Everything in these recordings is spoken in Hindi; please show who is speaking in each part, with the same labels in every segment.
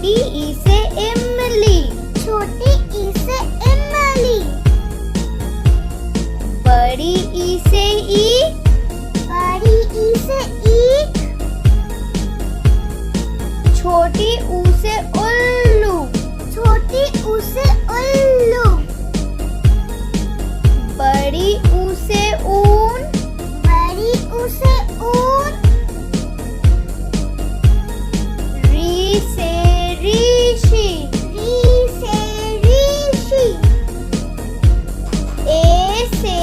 Speaker 1: छोटी ई से इमली,
Speaker 2: छोटी ई से इमली।
Speaker 1: बड़ी ई से ईख,
Speaker 2: बड़ी ई से ईख।
Speaker 1: छोटी ऊ से उल्लू,
Speaker 2: छोटी ऊ से उल्लू।
Speaker 1: बड़ी ऊ से ऊन,
Speaker 2: बड़ी ऊ से ऊन।
Speaker 1: री से ऋषि,
Speaker 2: री से ऋषि।
Speaker 1: ए से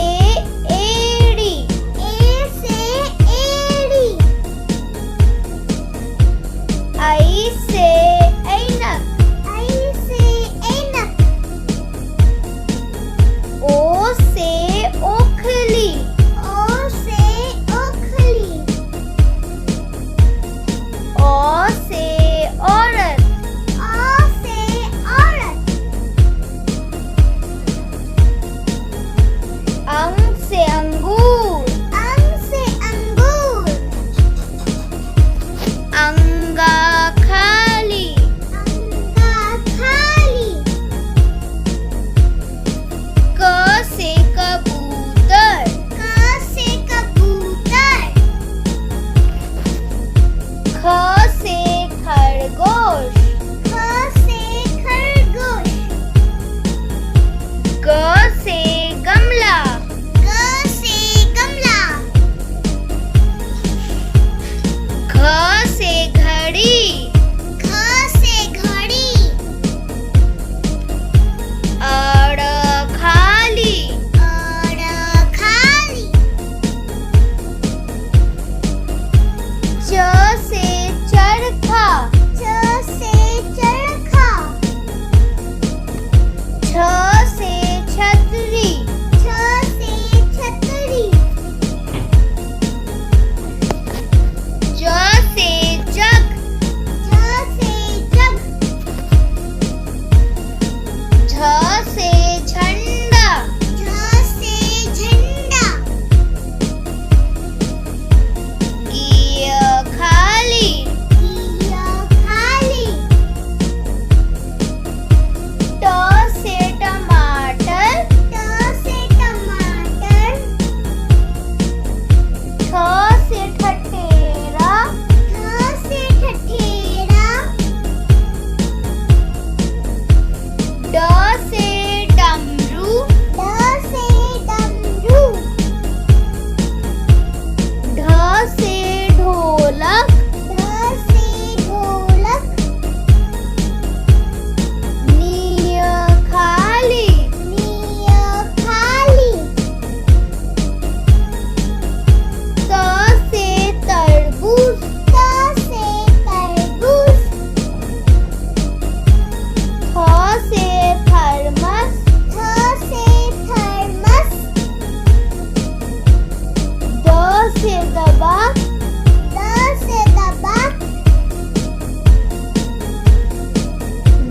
Speaker 1: एड़ी,
Speaker 2: ए से एड़ी।
Speaker 1: आई से ऐनक,
Speaker 2: आई से ऐनक।
Speaker 1: ओ से ओखली,
Speaker 2: ओ से ओखली।
Speaker 1: औ से औरत,
Speaker 2: आ से औरत।
Speaker 1: अंग से अंगूर,
Speaker 2: अंग से अंगूर।
Speaker 1: अंगा खाली,
Speaker 2: अंगा खाली।
Speaker 1: क से कबूतर,
Speaker 2: क से कबूतर।
Speaker 1: ख से खरगोश,
Speaker 2: ख से खरगोश।
Speaker 1: ग से गमला,
Speaker 2: ग से गमला।
Speaker 1: घ से घड़ी,
Speaker 2: घ से घड़ी।
Speaker 1: अड़ खाली,
Speaker 2: और खाली।
Speaker 1: च से चरखा,
Speaker 2: च से चरखा।
Speaker 1: छ से छतरी,
Speaker 2: छ से छतरी।
Speaker 1: ज से जग,
Speaker 2: ज से जग।
Speaker 1: झ से झंडा,
Speaker 2: झ से झंडा।
Speaker 1: गिय खाली,
Speaker 2: गिया खाली।
Speaker 1: ट से टमाटर,
Speaker 2: ट से टमाटर।
Speaker 1: ठ से ठठेरा,
Speaker 2: ठ से ठठेरा।
Speaker 1: ड से डमरू,
Speaker 2: ड से डमरू।
Speaker 1: ढ से ढोलक,
Speaker 2: ढ से ढोलक।
Speaker 1: नीय खाली,
Speaker 2: नीय खाली।
Speaker 1: त से तरबूज,
Speaker 2: त से तरबूज।
Speaker 1: थ से थर्मस,
Speaker 2: थ से थर्मस।
Speaker 1: द से दबा,
Speaker 2: द से दबा।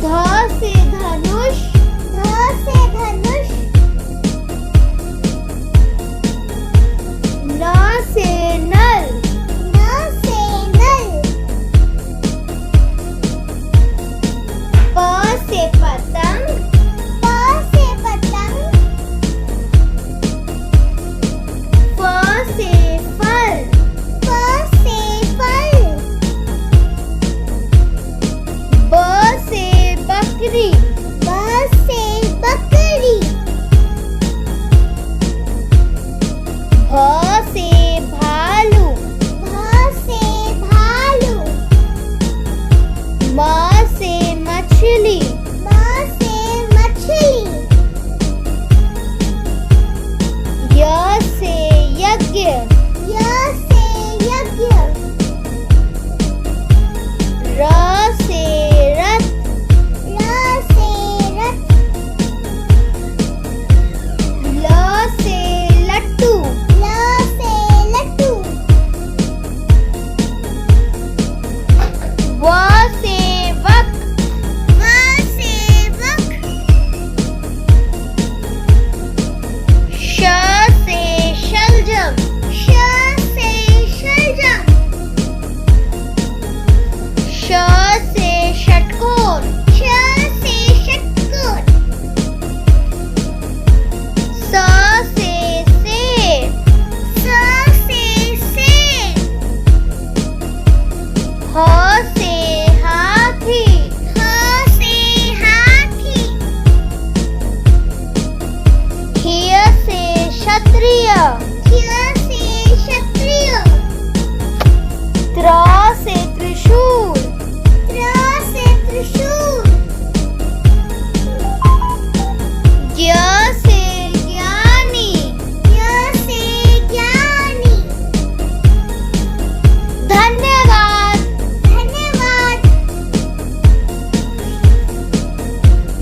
Speaker 1: ध से धनुष,
Speaker 2: ध से धनुष।
Speaker 1: न से नल,
Speaker 2: न से नल।
Speaker 1: प से पतंग,
Speaker 2: प से पतंग।
Speaker 1: फ से फल,
Speaker 2: फ से फल।
Speaker 1: ब से बकरी,
Speaker 2: ब से बकरी।
Speaker 1: भ से भालू,
Speaker 2: भ से भालू।
Speaker 1: म से मछली,